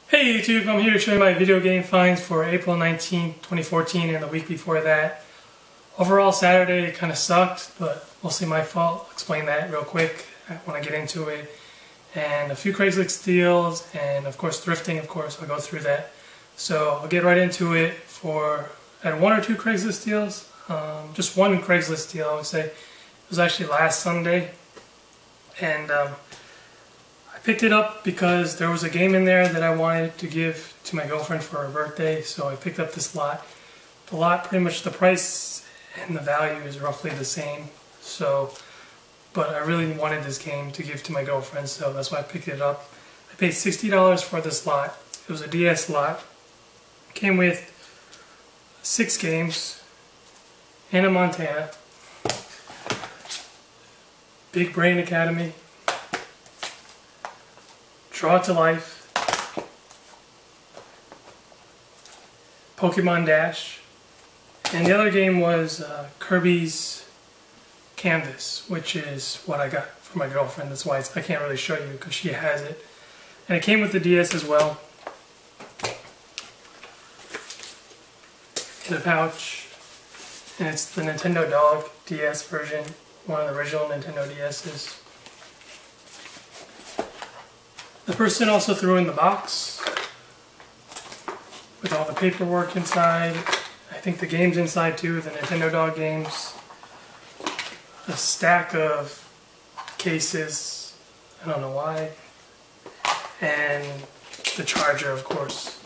Hey YouTube, I'm here to show you my video game finds for April 19, 2014 and the week before that. Overall, Saturday kind of sucked, but mostly my fault. I'll explain that real quick when I get into it. And a few Craigslist deals, and of course thrifting, I'll go through that. So I'll get right into it. I had one or two Craigslist deals. Just one Craigslist deal, I would say. It was actually last Sunday. And I picked it up because there was a game in there that I wanted to give to my girlfriend for her birthday, so I picked up this lot. The lot, pretty much the price and the value is roughly the same, but I really wanted this game to give to my girlfriend, so that's why I picked it up. I paid $60 for this lot. It was a DS lot. It came with 6 games, Hannah Montana, Big Brain Academy, Draw to Life, Pokemon Dash, and the other game was Kirby's Canvas, which is what I got for my girlfriend. That's why I can't really show you because she has it. And it came with the DS as well, in a pouch, and it's the Nintendo Dog DS version, one of the original Nintendo DS's. The person also threw in the box with all the paperwork inside. I think the games inside too, the Nintendo Dog games. A stack of cases, I don't know why. And the charger, of course.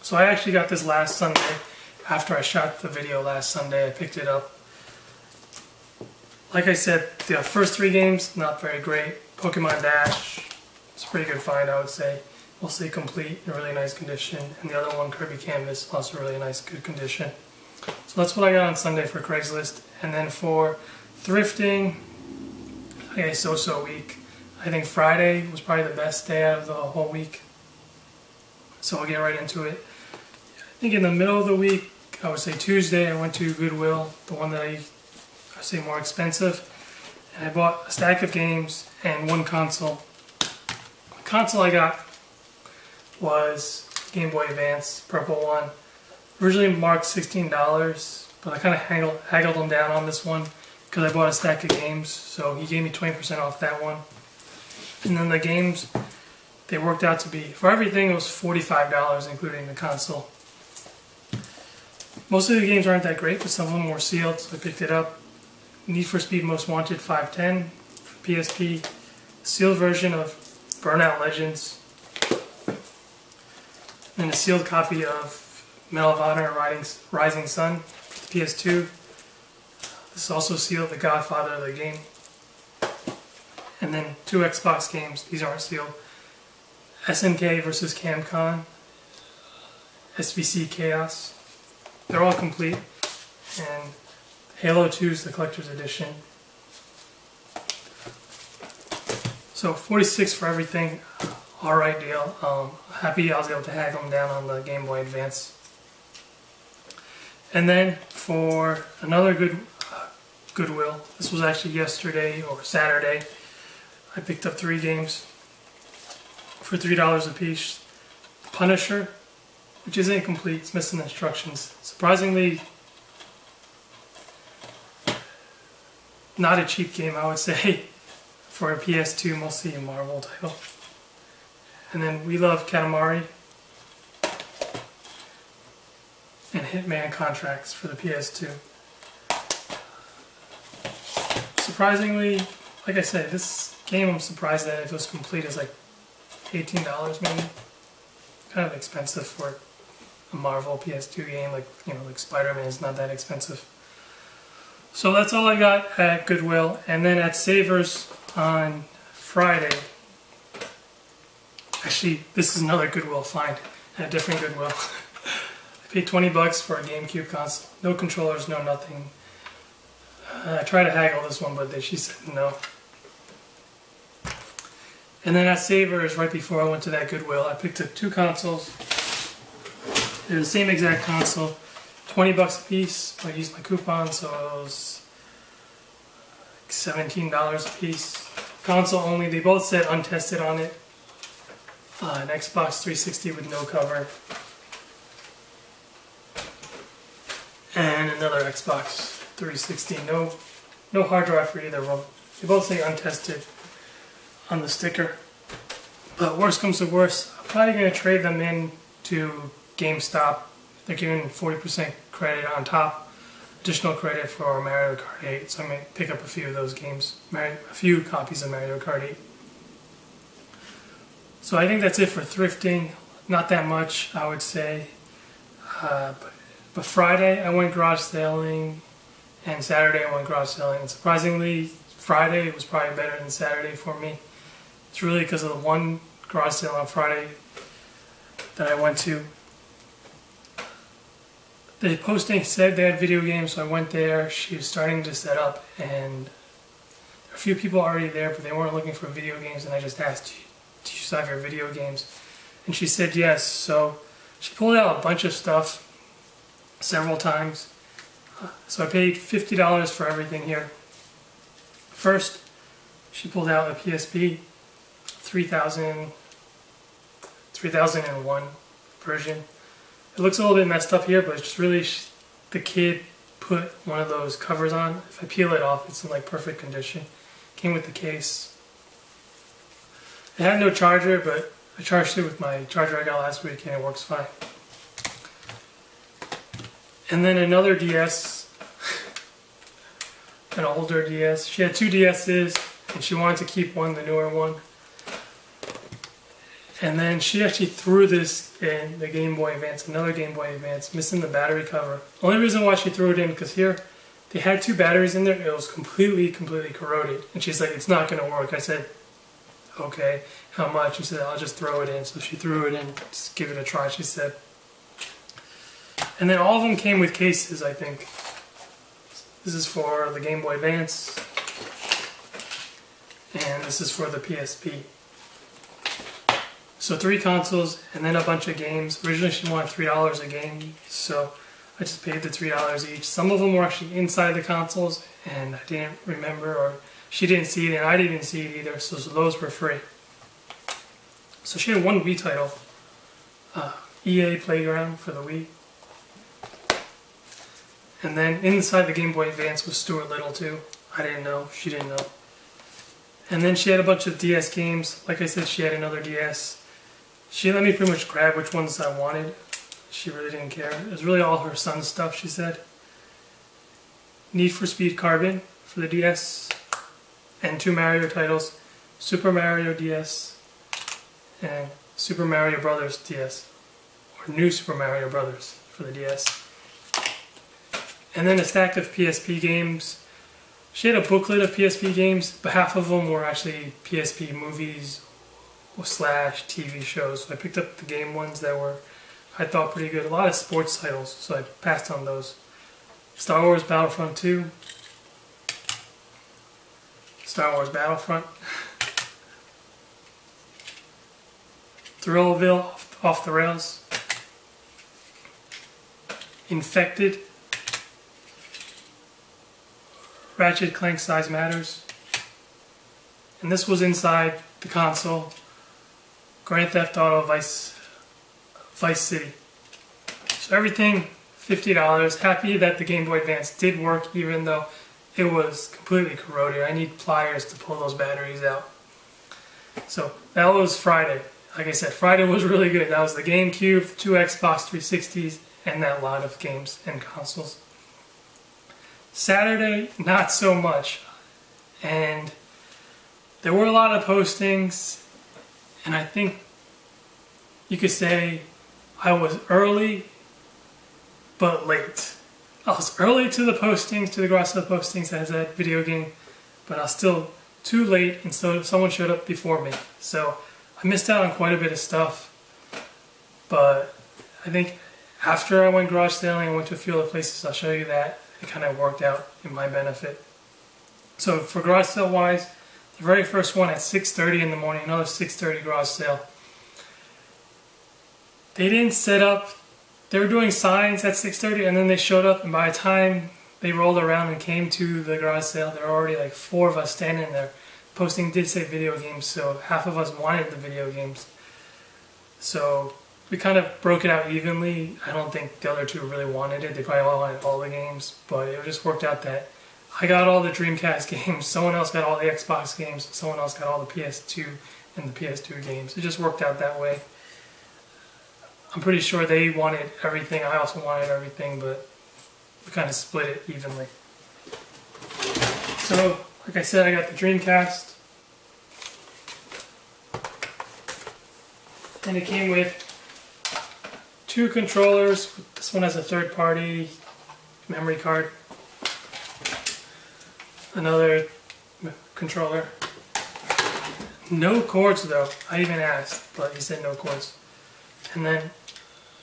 So I actually got this last Sunday. After I shot the video last Sunday, I picked it up. Like I said, the first 3 games, not very great. Pokemon Dash, it's a pretty good find, I would say. Mostly complete, in really nice condition. And the other one, Kirby Canvas, also really nice, good condition. So that's what I got on Sunday for Craigslist. And then for thrifting, I had a so-so week. I think Friday was probably the best day out of the whole week. So I'll get right into it. I think in the middle of the week, I would say Tuesday, I went to Goodwill, the one that I say more expensive. And I bought a stack of games and 1 console. The console I got was Game Boy Advance, purple one. Originally marked $16, but I kind of haggled him down on this one because I bought a stack of games, so he gave me 20% off that one. And then the games, they worked out to be, for everything it was $45, including the console. Most of the games aren't that great, but some of them were sealed, so I picked it up. Need for Speed Most Wanted 510, PSP, sealed version of Burnout Legends, and a sealed copy of Medal of Honor Rising Sun, PS2. This is also sealed, The Godfather of the game. And then 2 Xbox games, these aren't sealed. SNK vs. Camcon, SVC Chaos. They're all complete. And Halo 2 is the collector's edition. So $46 for everything. Alright deal. Happy I was able to haggle them down on the Game Boy Advance. And then for another Goodwill, this was actually yesterday or Saturday, I picked up 3 games for $3 a piece. Punisher, which is incomplete, it's missing instructions. Surprisingly, not a cheap game, I would say, for a PS2, mostly a Marvel title. And then We Love Katamari and Hitman Contracts for the PS2. Surprisingly, like I said, this game I'm surprised that it was complete. It's like $18 maybe. Kind of expensive for a Marvel PS2 game, like Spider-Man is not that expensive. So that's all I got at Goodwill. And then at Savers on Friday, actually this is another Goodwill find, at a different Goodwill. I paid $20 for a GameCube console. No controllers, no nothing. I tried to haggle this one, but she said no. And then at Savers, right before I went to that Goodwill, I picked up 2 consoles. They're the same exact console, $20 a piece. I used my coupon, so it was like $17 a piece. Console only. They both said untested on it. an Xbox 360 with no cover, and another Xbox 360. No hard drive for either of them. They both say untested on the sticker. But worst comes to worst, I'm probably going to trade them in to GameStop. They're giving 40% credit on top, additional credit for Mario Kart 8. So I'm going to pick up a few of those games, a few copies of Mario Kart 8. So I think that's it for thrifting. Not that much, I would say. But Friday I went garage selling, and Saturday I went garage selling. And surprisingly, Friday was probably better than Saturday for me. It's really because of the one garage sale on Friday that I went to. The posting said they had video games, so I went there. She was starting to set up, and there were a few people already there, but they weren't looking for video games, and I just asked, do you still have your video games? And she said yes, so she pulled out a bunch of stuff several times. So I paid $50 for everything here. First, she pulled out a PSP 3001 version. It looks a little bit messed up here, but it's just really the kid put one of those covers on. If I peel it off, it's in like perfect condition. Came with the case. It had no charger, but I charged it with my charger I got last week and it works fine. And then another DS, an older DS. She had two DS's and she wanted to keep one, the newer one. And then she actually threw this in the Game Boy Advance, another Game Boy Advance, missing the battery cover. Only reason why she threw it in, because here, they had two batteries in there, it was completely corroded. And she's like, it's not going to work. I said, okay, how much? She said, I'll just throw it in. So she threw it in, just give it a try, she said. And then all of them came with cases, I think. This is for the Game Boy Advance, and this is for the PSP. So 3 consoles, and then a bunch of games. Originally she wanted $3 a game, so I just paid the $3 each. Some of them were actually inside the consoles, and I didn't remember, or she didn't see it, and I didn't see it either, so those were free. So she had one Wii title, EA Playground for the Wii. And then inside the Game Boy Advance was Stuart Little too. I didn't know, she didn't know. And then she had a bunch of DS games. Like I said, she had another DS. She let me pretty much grab which ones I wanted. She really didn't care. It was really all her son's stuff, she said. Need for Speed Carbon for the DS. And 2 Mario titles. Super Mario DS and Super Mario Brothers DS. Or New Super Mario Brothers for the DS. And then a stack of PSP games. She had a booklet of PSP games, but half of them were actually PSP movies / TV shows. So I picked up the game ones that were, I thought, pretty good. A lot of sports titles, so I passed on those. Star Wars Battlefront 2. Star Wars Battlefront. Thrillville, Off the Rails. Infected. Ratchet Clank Size Matters. And this was inside the console. Grand Theft Auto Vice City. So everything $50. Happy that the Game Boy Advance did work, even though it was completely corroded. I need pliers to pull those batteries out. So that was Friday. Like I said, Friday was really good. That was the GameCube, 2 Xbox 360s, and that lot of games and consoles. Saturday, not so much. And there were a lot of postings, and I think you could say I was early but late. I was early to the postings, to the garage sale postings that said video game, but I was still too late, and so someone showed up before me. So I missed out on quite a bit of stuff, but I think after I went garage selling, I went to a few other places. I'll show you that. It kind of worked out in my benefit. So for garage sale wise, the very first one at 6:30 in the morning, another 6:30 garage sale. They didn't set up, they were doing signs at 6:30 and then they showed up, and by the time they rolled around and came to the garage sale, there were already like 4 of us standing there. Posting did say video games, so half of us wanted the video games. So we kind of broke it out evenly. I don't think the other two really wanted it. They probably all wanted all the games, but it just worked out that I got all the Dreamcast games, someone else got all the Xbox games, someone else got all the PS2 and the PS2 games. It just worked out that way. I'm pretty sure they wanted everything, I also wanted everything, but we kind of split it evenly. So, like I said, I got the Dreamcast. And it came with 2 controllers. This one has a third-party memory card. Another controller. No cords though. I even asked, but he said no cords. And then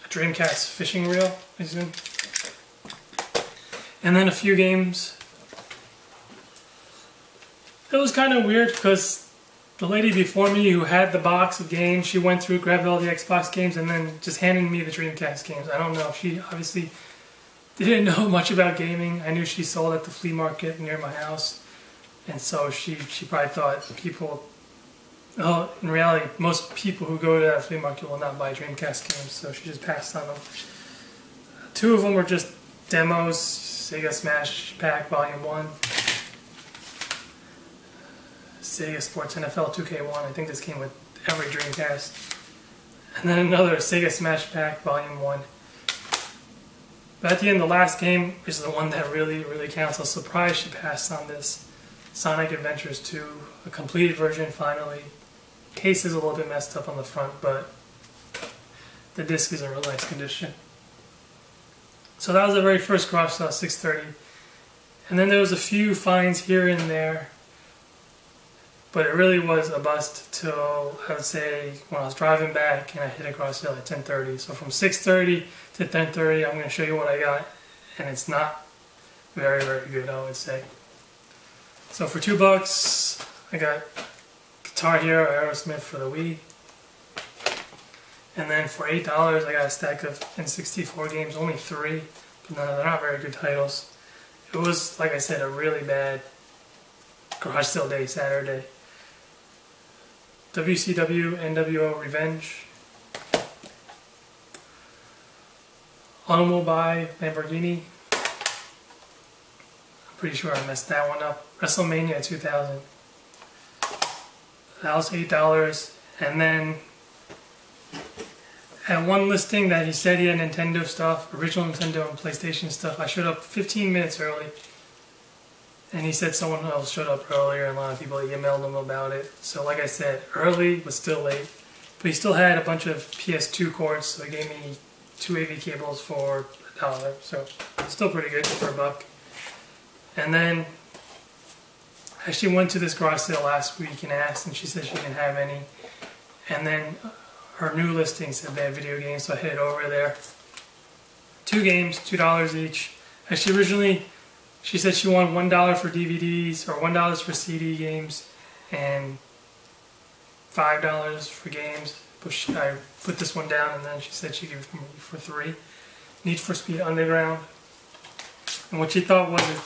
a Dreamcast fishing reel, I assume. And then a few games. It was kind of weird because the lady before me who had the box of games, she went through, grabbed all the Xbox games, and then just handed me the Dreamcast games. I don't know. She obviously didn't know much about gaming. I knew she sold at the flea market near my house. And so she probably thought people... Well, in reality, most people who go to that flea market will not buy Dreamcast games, so she just passed on them. 2 of them were just demos, Sega Smash Pack Volume 1. Sega Sports NFL 2K1, I think this came with every Dreamcast. And then another Sega Smash Pack Volume 1. But at the end, the last game is the one that really counts. I was surprised she passed on this. Sonic Adventures 2, a completed version finally. Case is a little bit messed up on the front, but the disc is in real nice condition. So that was the very first garage sale, 6:30. And then there was a few finds here and there. But it really was a bust till, I would say, when I was driving back and I hit a garage sale at 10:30. So from 6:30 to 10:30, I'm going to show you what I got. And it's not very good, I would say. So for $2, I got Guitar Hero Aerosmith for the Wii. And then for $8, I got a stack of N64 games, only 3. But no, they're not very good titles. It was, like I said, a really bad garage sale day, Saturday. WCW NWO Revenge. Automobile Lamborghini. I'm pretty sure I messed that one up. WrestleMania 2000. That was $8. And then at one listing that he said he had Nintendo stuff, original Nintendo and PlayStation stuff, I showed up 15 minutes early. And he said someone else showed up earlier and a lot of people emailed him about it. So like I said, early but still late. But he still had a bunch of PS2 cords, so he gave me 2 AV cables for $1. So still pretty good for $1. And then I actually went to this garage sale last week and asked, and she said she didn't have any. And then her new listing said they had video games, so I headed over there. 2 games, $2 each. Actually, originally, she said she wanted $1 for DVDs, or $1 for CD games, and $5 for games. But I put this one down, and then she said she'd give it me for $3. Need for Speed Underground. And what she thought was a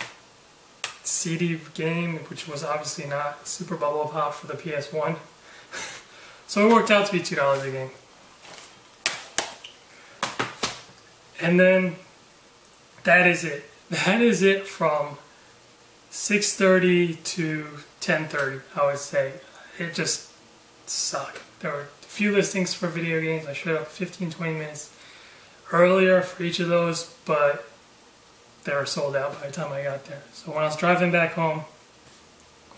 CD game, which was obviously not, Super Bubble Pop for the PS1. So it worked out to be $2 a game. And then that is it. That is it from 6:30 to 10:30, I would say. It just sucked. There were a few listings for video games. I showed up 15-20 minutes earlier for each of those, but they were sold out by the time I got there. So when I was driving back home,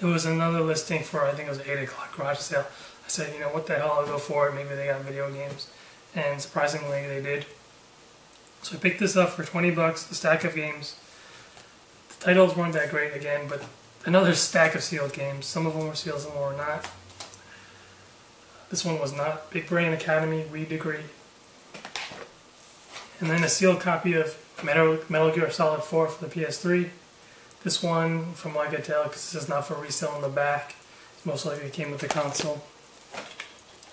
there was another listing for, I think it was an 8 o'clock garage sale. I said, you know, what the hell, I'll go for it. Maybe they got video games. And surprisingly, they did. So I picked this up for $20, a stack of games. The titles weren't that great again, but another stack of sealed games. Some of them were sealed, some of them were not. This one was not. Big Brain Academy, Wii Degree. And then a sealed copy of Metal Gear Solid 4 for the PS3. This one, from what I could tell, because this is not for resale in the back, most likely it came with the console.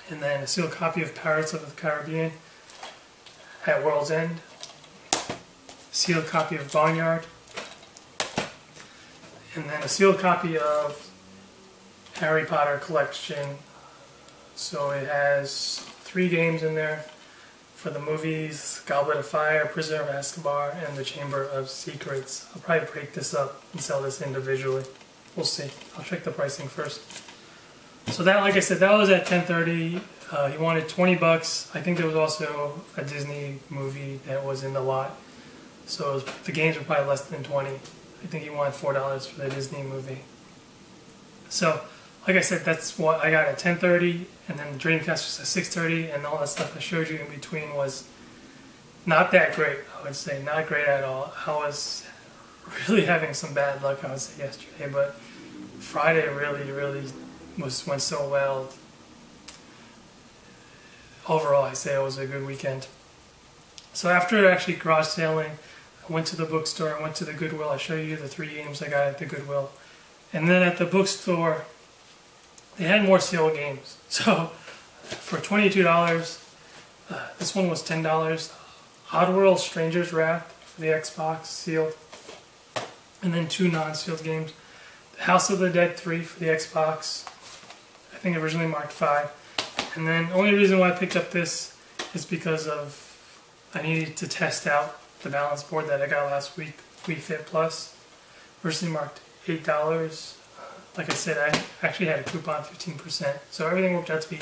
And then a sealed copy of Pirates of the Caribbean at World's End. Sealed copy of Barnyard. And then a sealed copy of Harry Potter collection. So it has 3 games in there for the movies: Goblet of Fire, Prisoner of Azkaban, and The Chamber of Secrets. I'll probably break this up and sell this individually. We'll see. I'll check the pricing first. So that, like I said, that was at 10:30. He wanted $20. I think there was also a Disney movie that was in the lot. So the games were probably less than 20. I think he wanted $4 for the Disney movie. So, like I said, that's what I got at 10:30, and then the Dreamcast was at 6:30, and all that stuff I showed you in between was not that great, I would say. Not great at all. I was really having some bad luck, I would say, yesterday, but Friday really went so well. Overall, I say it was a good weekend. So after actually garage sailing, I went to the bookstore, I went to the Goodwill. I show you the 3 games I got at the Goodwill. And then at the bookstore, they had more sealed games. So for $22, this one was $10. Oddworld Stranger's Wrath for the Xbox, sealed. And then 2 non-sealed games. The House of the Dead 3 for the Xbox. I think originally marked 5. And then the only reason why I picked up this is because of I needed to test out the balance board that I got last week, Wii Fit Plus. Originally marked $8. Like I said, I actually had a coupon 15%. So everything worked out to be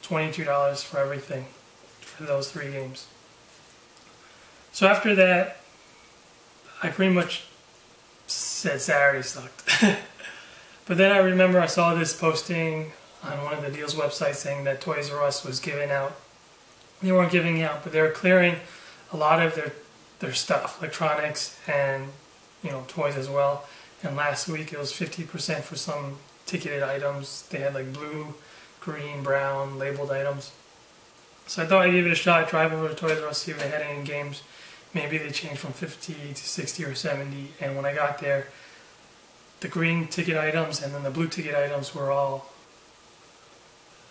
$22 for everything for those 3 games. So after that, I pretty much said Saturday sucked. But then I remember I saw this posting on one of the deals websites saying that Toys R Us was giving out. They weren't giving out, but they were clearing a lot of their stuff, electronics and toys as well. And last week it was 50% for some ticketed items. They had like blue, green, brown labeled items. So I thought I'd give it a shot, drive over to Toys R Us, see if they had any games. Maybe they changed from 50 to 60 or 70. And when I got there, the green ticket items and then the blue ticket items were all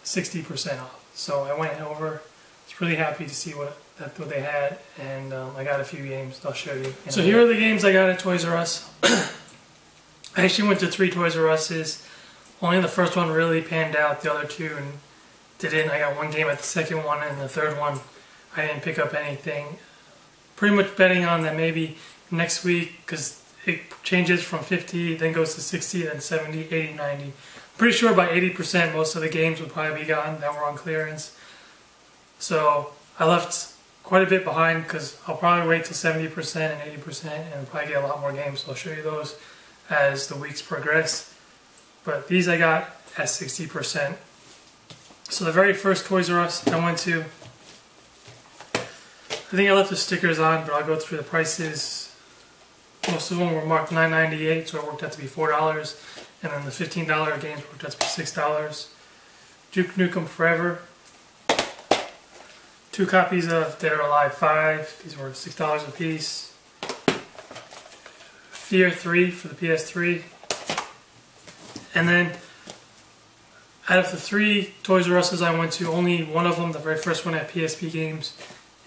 60% off. So I went over. I was really happy to see what they had, and I got a few games I'll show you. So here are the games I got at Toys R Us. I actually went to 3 Toys R Us's. Only the first one really panned out. The other 2 and didn't. I got 1 game at the second one, and the third one I didn't pick up anything. Pretty much betting on that maybe next week, because it changes from 50, then goes to 60, then 70, 80, 90. Pretty sure by 80% most of the games would probably be gone that were on clearance. So I left quite a bit behind because I'll probably wait till 70% and 80% and probably get a lot more games. So I'll show you those as the weeks progress. But these I got at 60%. So the very first Toys R Us I went to, I think I left the stickers on, but I'll go through the prices. Most of them were marked $9.98, so it worked out to be $4. And then the $15 games worked out to be $6. Duke Nukem Forever. 2 copies of Dead or Alive 5. These were $6 a piece. Fear 3 for the PS3. And then out of the 3 Toys R Us's I went to, only one of them, the very first one, had PSP games.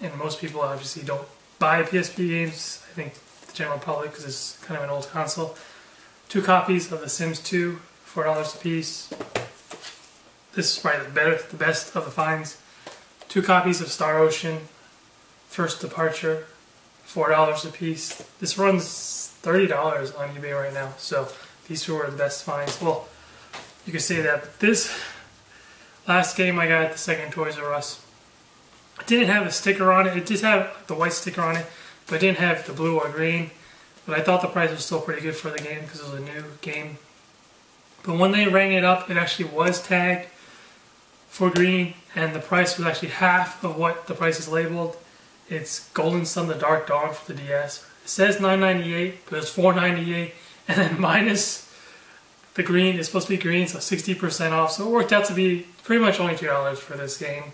And most people obviously don't buy PSP games. I think the general public, because it's kind of an old console. 2 copies of The Sims 2, $4 a piece. This is probably the best of the finds. 2 copies of Star Ocean, First Departure, $4 a piece. This runs $30 on eBay right now, so these 2 are the best finds. Well, you could say that, but this last game I got at the second Toys R Us, it didn't have a sticker on it. It did have the white sticker on it, but it didn't have the blue or green. But I thought the price was still pretty good for the game because it was a new game. But when they rang it up, it actually was tagged for green, and the price was actually half of what the price is labeled. It's Golden Sun: The Dark Dawn for the DS. It says $9.98, but it's $4.98, and then minus the green is supposed to be green, so 60% off. So it worked out to be pretty much only $2 for this game.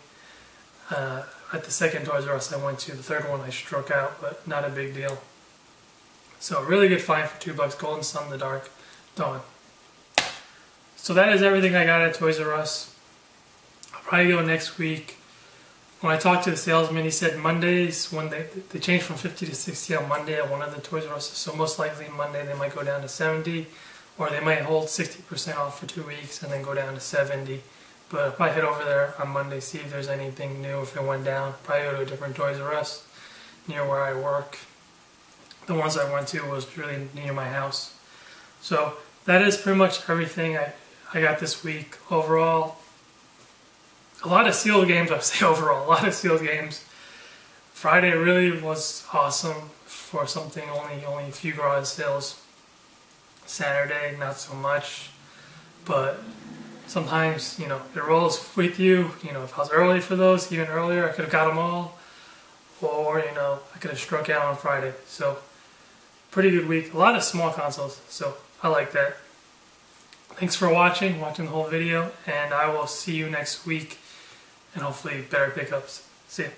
At the second Toys R Us I went to, the third one I struck out, but not a big deal. So a really good find for $2. Golden Sun: The Dark Dawn. So that is everything I got at Toys R Us. I'll probably go next week. When I talked to the salesman, he said Mondays, when they changed from 50 to 60 on Monday at one of the Toys R Us. So most likely Monday they might go down to 70, or they might hold 60% off for 2 weeks and then go down to 70 But I'll probably head over there on Monday, see if there's anything new, if it went down. Probably go to a different Toys R Us near where I work. The ones I went to was really near my house. So that is pretty much everything I got this week. Overall, a lot of sealed games. I say overall, a lot of sealed games. Friday really was awesome for something only a few garage sales. Saturday, not so much. But sometimes, you know, it rolls with you. You know, if I was early for those, even earlier, I could have got them all. Or, you know, I could have struck out on Friday. So, pretty good week. A lot of small consoles, so I like that. Thanks for watching the whole video, and I will see you next week, and hopefully better pickups. See ya.